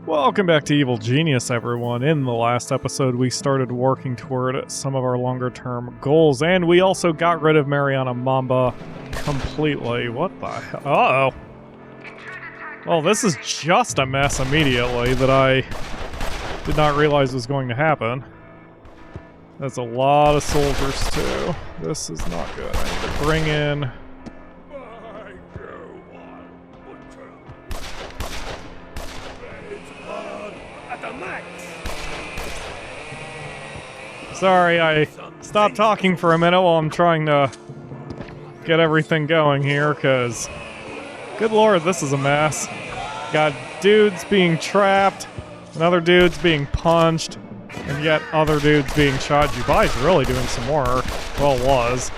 Welcome back to Evil Genius, everyone. In the last episode, we started working toward some of our longer-term goals, and we also got rid of Mariana Mamba completely. What the hell? Uh-oh. Well, this is just a mess immediately that I did not realize was going to happen. That's a lot of soldiers, too. This is not good. I need to bring in... Sorry, I stopped talking for a minute while I'm trying to get everything going here, because, good lord, this is a mess. Got dudes being trapped, and other dudes being punched, and yet other dudes being shot. Jubai's really doing some work. Well, was.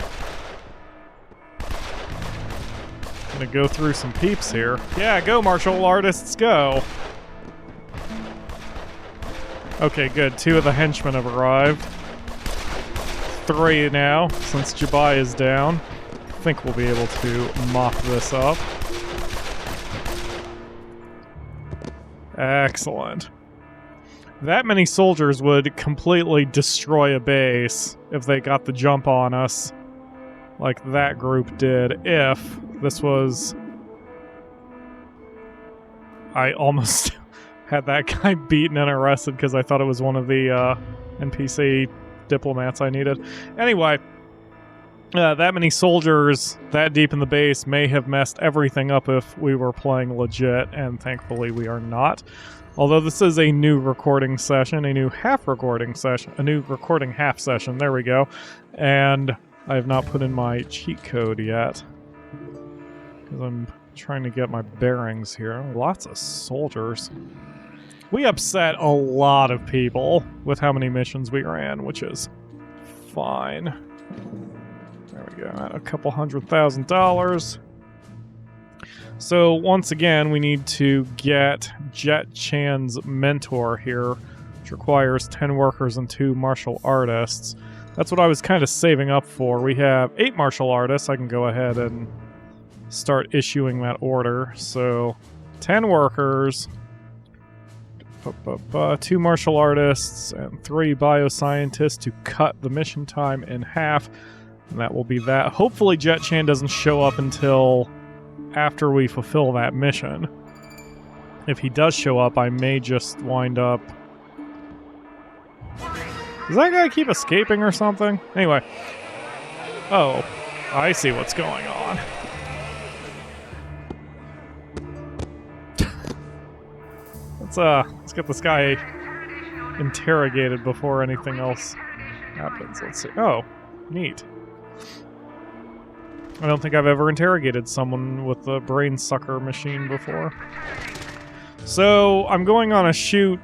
Gonna go through some peeps here. Yeah, go, martial artists, go! Okay, good. 2 of the henchmen have arrived. 3 now, since Jubai is down. I think we'll be able to mop this up. Excellent. That many soldiers would completely destroy a base if they got the jump on us, like that group did, if this was... I almost had that guy beaten and arrested because I thought it was one of the NPC diplomats I needed. Anyway, that many soldiers that deep in the base may have messed everything up if we were playing legit, and thankfully we are not. Although this is a new recording session, a new half recording session, a new recording half session, there we go. And I have not put in my cheat code yet, because I'm trying to get my bearings here. Lots of soldiers. We upset a lot of people with how many missions we ran, which is fine. There we go, at a couple $100,000. So once again, we need to get Jet Chan's mentor here, which requires 10 workers and 2 martial artists. That's what I was kind of saving up for. We have 8 martial artists. I can go ahead and start issuing that order. So 10 workers... 2 martial artists and 3 bioscientists to cut the mission time in half. And that will be that. Hopefully Jet Chan doesn't show up until after we fulfill that mission. If he does show up, I may just wind up... Does that guy keep escaping or something? Anyway. Oh, I see what's going on. Let's get this guy interrogated before anything else happens. Let's see. Oh, neat. I don't think I've ever interrogated someone with a brain sucker machine before. So, I'm going on a shoot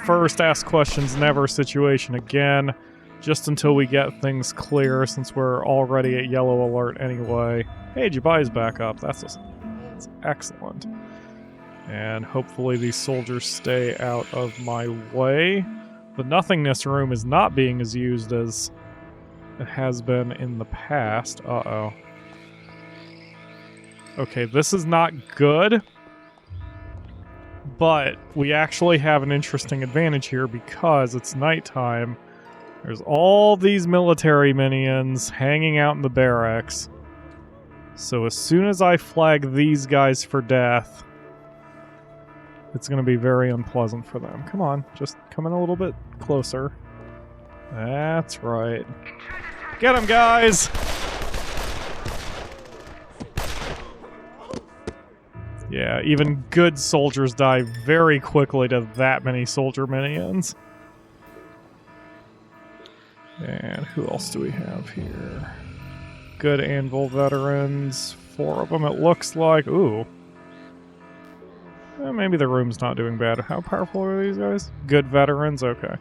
first, ask questions never situation again, just until we get things clear, since we're already at yellow alert anyway. Hey, Jubai's back up. That's excellent. And hopefully these soldiers stay out of my way. The nothingness room is not being as used as it has been in the past. Uh-oh. Okay, this is not good. But we actually have an interesting advantage here because it's nighttime. There's all these military minions hanging out in the barracks. So as soon as I flag these guys for death... it's going to be very unpleasant for them. Come on, just come in a little bit closer. That's right. Get him, guys! Yeah, even good soldiers die very quickly to that many soldier minions. And who else do we have here? Good Anvil veterans. 4 of them, it looks like. Ooh. Maybe the room's not doing bad. How powerful are these guys? Good veterans? Okay.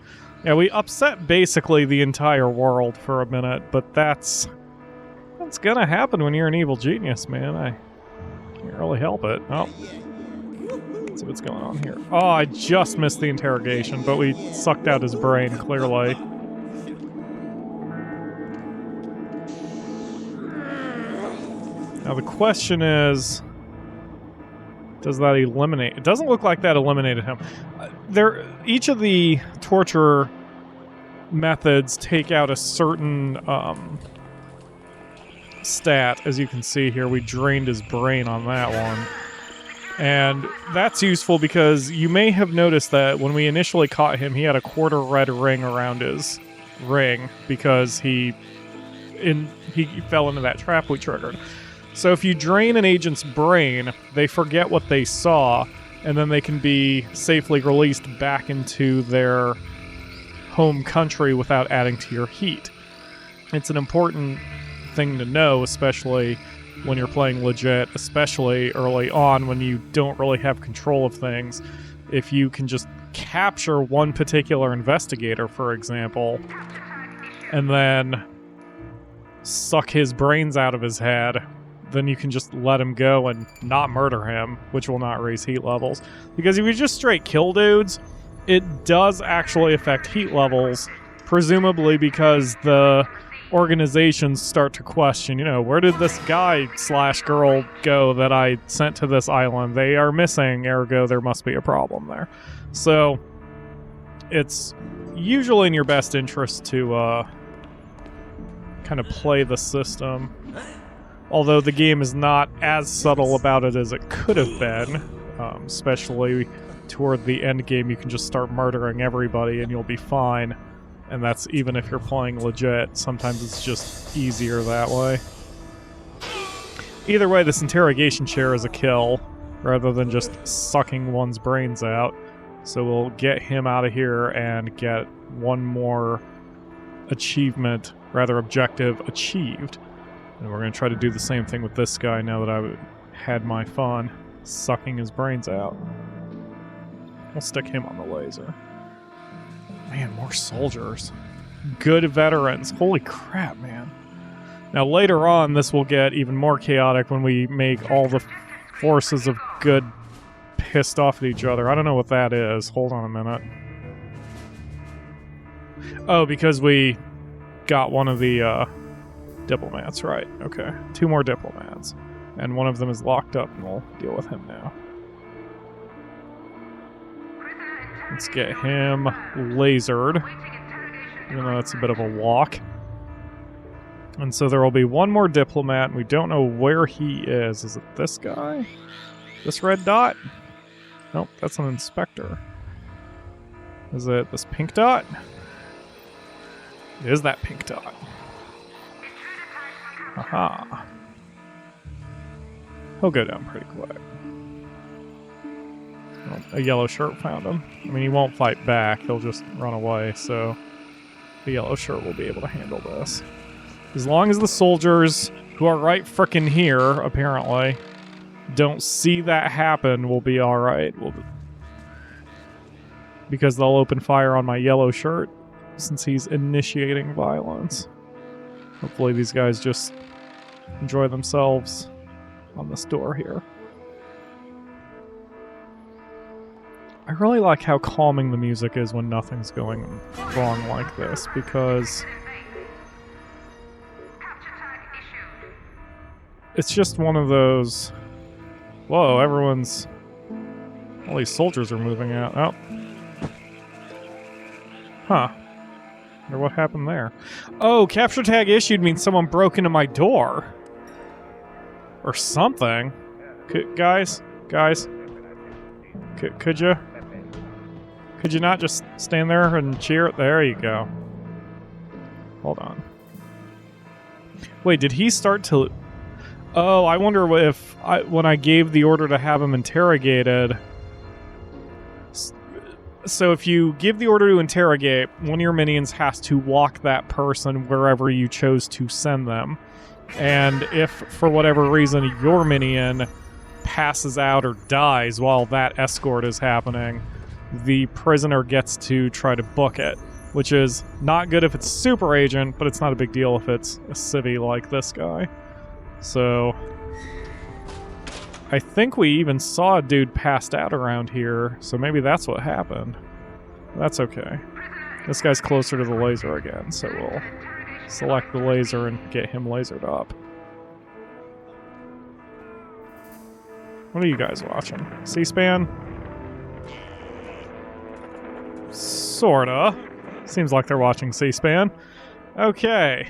Yeah, we upset basically the entire world for a minute, but that's gonna happen when you're an evil genius, man. I can't really help it. Oh. Let's see what's going on here. Oh, I just missed the interrogation, but we sucked out his brain, clearly. Now the question is... Does that eliminate? It doesn't look like that eliminated him. Each of the torture methods take out a certain stat. As you can see here, we drained his brain on that one. And that's useful because you may have noticed that when we initially caught him, he had a quarter red ring around his ring because he fell into that trap we triggered. So if you drain an agent's brain, they forget what they saw, and then they can be safely released back into their home country without adding to your heat. It's an important thing to know, especially when you're playing legit, especially early on when you don't really have control of things. If you can just capture one particular investigator, for example, and then suck his brains out of his head, then you can just let him go and not murder him, which will not raise heat levels. Because if you just straight kill dudes, it does actually affect heat levels, presumably because the organizations start to question, where did this guy/girl go that I sent to this island? They are missing, ergo there must be a problem there. So it's usually in your best interest to kind of play the system. Although the game is not as subtle about it as it could have been, especially toward the end game, you can just start murdering everybody and you'll be fine. And that's even if you're playing legit. Sometimes it's just easier that way. Either way, this interrogation chair is a kill, rather than just sucking one's brains out. So we'll get him out of here and get one more achievement, rather objective, achieved. And we're going to try to do the same thing with this guy now that I've had my fun sucking his brains out. We'll stick him on the laser. Man, more soldiers. Good veterans. Holy crap, man. Now later on, this will get even more chaotic when we make all the forces of good pissed off at each other. I don't know what that is. Hold on a minute. Oh, because we got one of the diplomats, right. Okay. 2 more diplomats. And one of them is locked up, and we'll deal with him now. Let's get him lasered, even though it's a bit of a walk. And so there will be one more diplomat, and we don't know where he is. Is it this guy? This red dot? Nope, that's an inspector. Is it this pink dot? It is that pink dot. Aha. He'll go down pretty quick. Well, a yellow shirt found him. I mean, he won't fight back. He'll just run away, so the yellow shirt will be able to handle this. As long as the soldiers, who are right frickin' here, apparently, don't see that happen, we'll be alright. Because they'll open fire on my yellow shirt, since he's initiating violence. Hopefully these guys just enjoy themselves on this door here. I really like how calming the music is when nothing's going wrong like this, because it's just one of those... Whoa, everyone's... All these soldiers are moving out. Oh. Huh. Wonder what happened there. Oh, capture tag issued means someone broke into my door. Or something. Guys? Could you? Could you not just stand there and cheer? There you go. Hold on. Wait, did he start to... Oh, I wonder if when I gave the order to have him interrogated... So if you give the order to interrogate, one of your minions has to walk that person wherever you chose to send them. And if, for whatever reason, your minion passes out or dies while that escort is happening, the prisoner gets to try to book it, which is not good if it's super agent, but it's not a big deal if it's a civvy like this guy. So I think we even saw a dude passed out around here, so maybe that's what happened. That's okay. This guy's closer to the laser again, so we'll select the laser and get him lasered up. What are you guys watching? C-SPAN? Sorta. Seems like they're watching C-SPAN. Okay.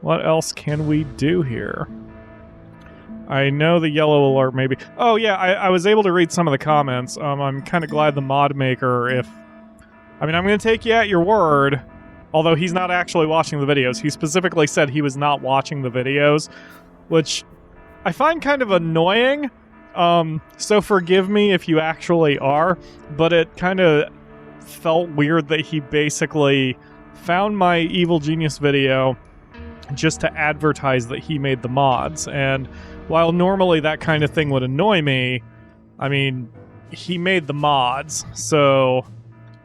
What else can we do here? I know the yellow alert maybe... Oh yeah, I was able to read some of the comments. I'm kind of glad the mod maker, if... I mean, I'm going to take you at your word, although he's not actually watching the videos. He specifically said he was not watching the videos, which I find kind of annoying. So forgive me if you actually are, but it kind of felt weird that he basically found my Evil Genius video just to advertise that he made the mods. And while normally that kind of thing would annoy me, I mean, he made the mods, so,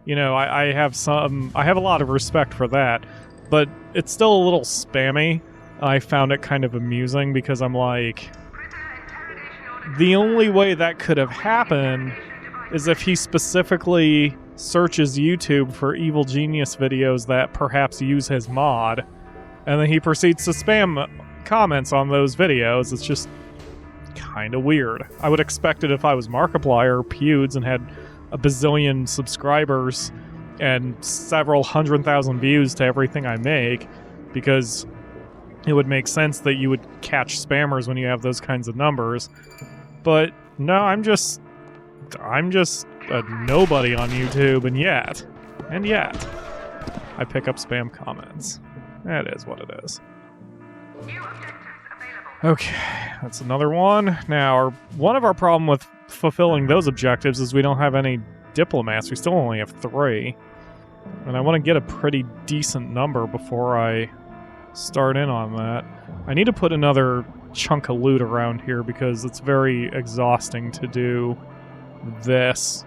you know, I have a lot of respect for that, but it's still a little spammy. I found it kind of amusing because I'm like, the only way that could have happened is if he specifically searches YouTube for Evil Genius videos that perhaps use his mod, and then he proceeds to spam comments on those videos. It's just kind of weird. I would expect it if I was Markiplier or Pewds and had a bazillion subscribers and several 100,000 views to everything I make, because it would make sense that you would catch spammers when you have those kinds of numbers. But no, I'm just a nobody on YouTube, and yet I pick up spam comments. That is what it is. Okay, that's another one. Now, one of our problem with fulfilling those objectives is we don't have any diplomats. We still only have 3. And I want to get a pretty decent number before I start in on that. I need to put another chunk of loot around here because it's very exhausting to do this.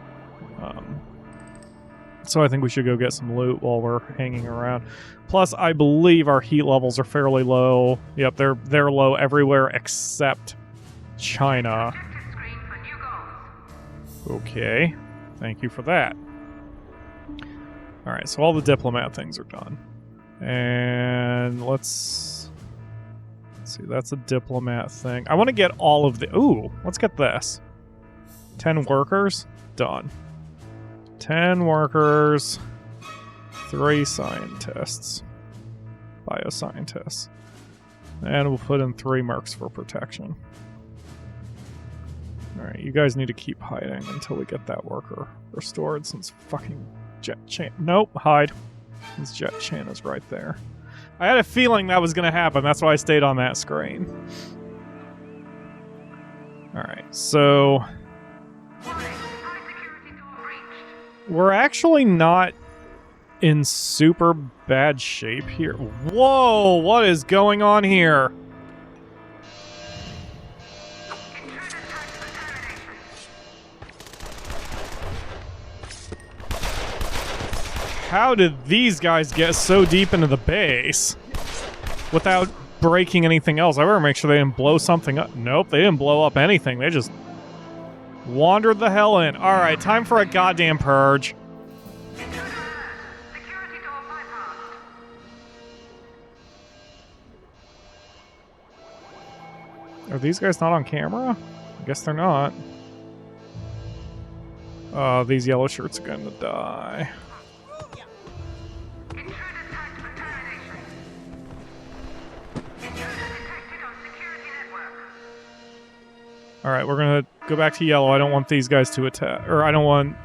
So I think we should go get some loot while we're hanging around. Plus, I believe our heat levels are fairly low. Yep, they're low everywhere except China. Okay, thank you for that. Alright, so all the diplomat things are done. And let's see, that's a diplomat thing. I want to get all of the... Ooh, let's get this. 10 workers? Done. 10 workers, 3 scientists, bioscientists, and we'll put in 3 mercs for protection. Alright, you guys need to keep hiding until we get that worker restored, since fucking Jet Chan... Nope, hide. Since Jet Chan is right there. I had a feeling that was going to happen, that's why I stayed on that screen. Alright, so... we're actually not in super bad shape here. Whoa, what is going on here? How did these guys get so deep into the base without breaking anything else? I better make sure they didn't blow something up. Nope, they didn't blow up anything. They just wandered the hell in. Alright, time for a goddamn purge. Are these guys not on camera? I guess they're not. These yellow shirts are gonna die. Alright, we're gonna go back to yellow. I don't want these guys to attack, or I don't want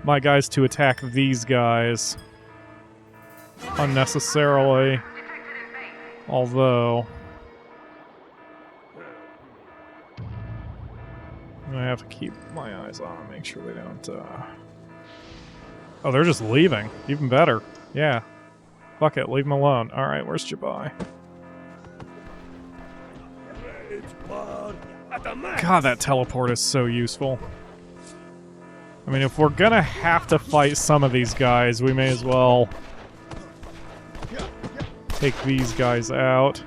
my guys to attack these guys unnecessarily. Although I have to keep my eyes on them, make sure they don't, Oh, they're just leaving. Even better. Yeah. Fuck it, leave them alone. Alright, where's Jabai? God, that teleport is so useful. I mean, if we're gonna have to fight some of these guys, we may as well take these guys out.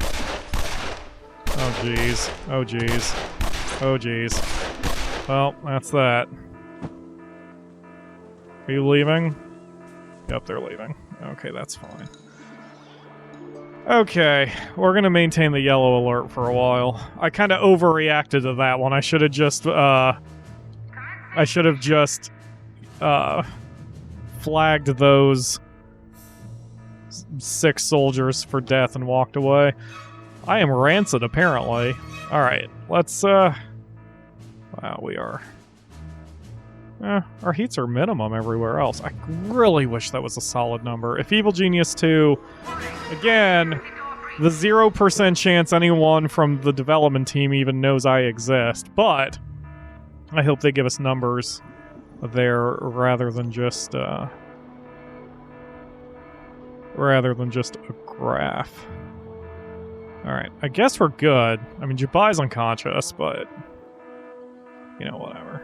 Oh, jeez. Oh, jeez. Oh, jeez. Well, that's that. Are you leaving? Yep, they're leaving. Okay, that's fine. Okay, we're gonna maintain the yellow alert for a while. I kind of overreacted to that one. I should have just, flagged those 6 soldiers for death and walked away. I am rancid, apparently. Alright, let's, wow, we are... our heats are minimum everywhere else. I really wish that was a solid number. If Evil Genius 2... Again, the 0% chance anyone from the development team even knows I exist, but I hope they give us numbers there rather than just a graph. Alright, I guess we're good. I mean, Jabai's unconscious, but you know, whatever.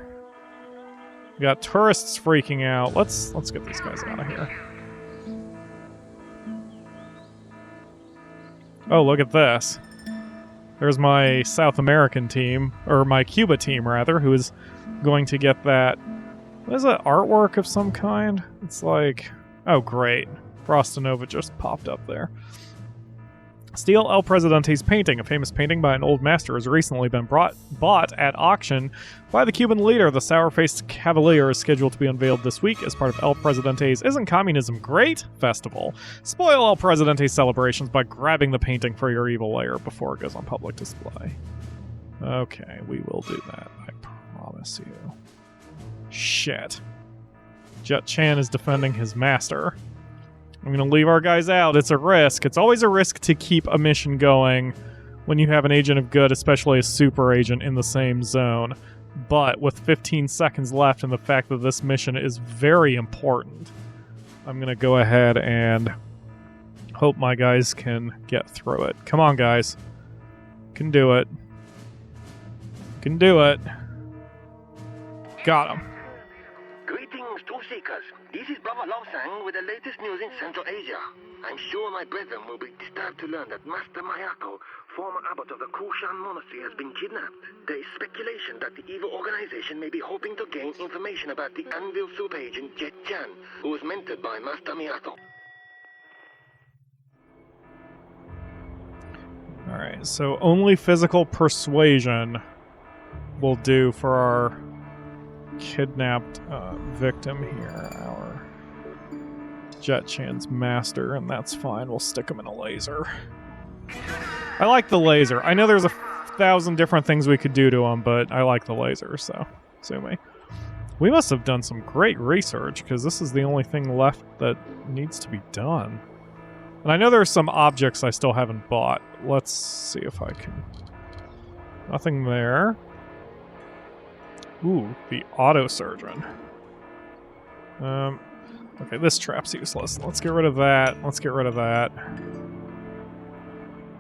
We got tourists freaking out. Let's get these guys out of here. Oh, look at this. There's my South American team, or my Cuba team, rather, who is going to get that... What is that, artwork of some kind? It's like... Oh, great. Frostinova just popped up there. Steal El Presidente's painting. A famous painting by an old master has recently been bought at auction by the Cuban leader. The sour-faced cavalier is scheduled to be unveiled this week as part of El Presidente's Isn't Communism Great? Festival. Spoil El Presidente's celebrations by grabbing the painting for your evil lair before it goes on public display. Okay, we will do that. I promise you. Shit. Jet Chan is defending his master. I'm going to leave our guys out. It's a risk. It's always a risk to keep a mission going when you have an agent of good, especially a super agent, in the same zone. But with 15 seconds left and the fact that this mission is very important, I'm going to go ahead and hope my guys can get through it. Come on, guys. Can do it. Can do it. Got him. Greetings, truth seekers. This is Brother Laosang with the latest news in Central Asia. I'm sure my brethren will be disturbed to learn that Master Mayako, former abbot of the Kushan Monastery, has been kidnapped. There is speculation that the evil organization may be hoping to gain information about the Anvil super agent Jet Chan, who was mentored by Master Miyato. Alright, so only physical persuasion will do for our kidnapped victim here, our Jet Chan's master, and that's fine. We'll stick him in a laser. I like the laser. I know there's 1,000 different things we could do to him, but I like the laser, so sue me. We must have done some great research, because this is the only thing left that needs to be done. And I know there's some objects I still haven't bought. Let's see if I can... Nothing there. Ooh, the auto surgeon. Okay, this trap's useless. Let's get rid of that. Let's get rid of that.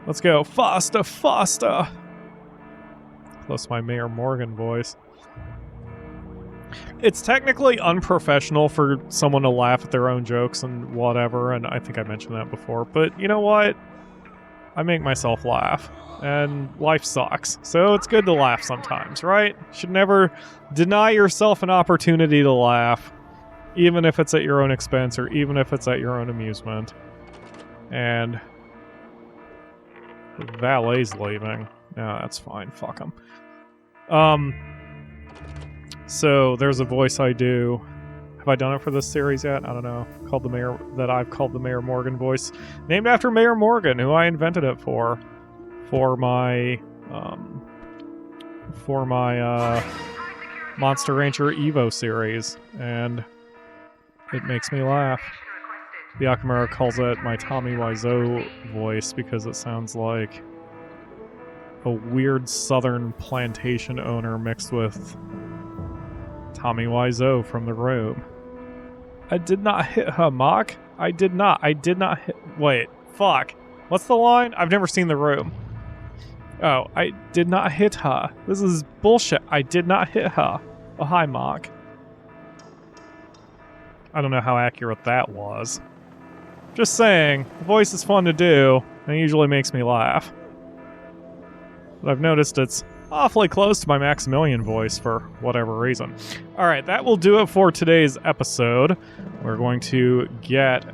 Let's go. Faster, faster! Plus my Mayor Morgan voice. It's technically unprofessional for someone to laugh at their own jokes and whatever, and I think I mentioned that before, but you know what? I make myself laugh, and life sucks, so it's good to laugh sometimes, right? You should never deny yourself an opportunity to laugh, even if it's at your own expense, or even if it's at your own amusement. And... the valet's leaving. No, that's fine, fuck him. So, there's a voice I do. Have I done it for this series yet? I don't know. Called the Mayor, that I've called the Mayor Morgan voice. Named after Mayor Morgan, who I invented it for my Monster Rancher Evo series, and it makes me laugh. Byakumura calls it my Tommy Wiseau voice because it sounds like a weird southern plantation owner mixed with Tommy Wiseau from The Room. I did not hit her, Mark. I did not hit... Wait, fuck. What's the line? I've never seen The Room. Oh, I did not hit her. This is bullshit. I did not hit her. Oh, hi, Mark. I don't know how accurate that was. Just saying, the voice is fun to do, and it usually makes me laugh. But I've noticed it's awfully close to my Maximilian voice for whatever reason. Alright, that will do it for today's episode. We're going to get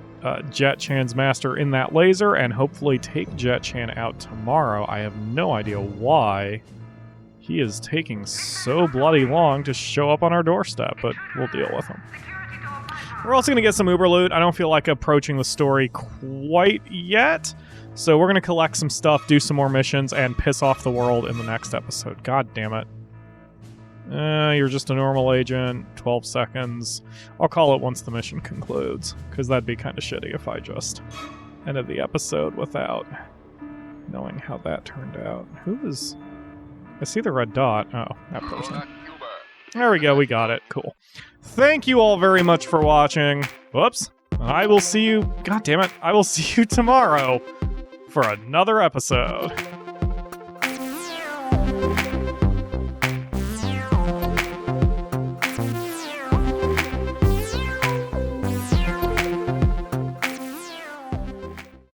Jet Chan's master in that laser and hopefully take Jet Chan out tomorrow. I have no idea why he is taking so bloody long to show up on our doorstep, but we'll deal with him. We're also going to get some Uber loot. I don't feel like approaching the story quite yet, so we're going to collect some stuff, do some more missions, and piss off the world in the next episode. God damn it. You're just a normal agent. 12 seconds. I'll call it once the mission concludes, because that'd be kind of shitty if I just ended the episode without knowing how that turned out. Who is... I see the red dot. Oh, that person. There we go, we got it. Cool. Thank you all very much for watching. Whoops. I will see you... God damn it. I will see you tomorrow for another episode.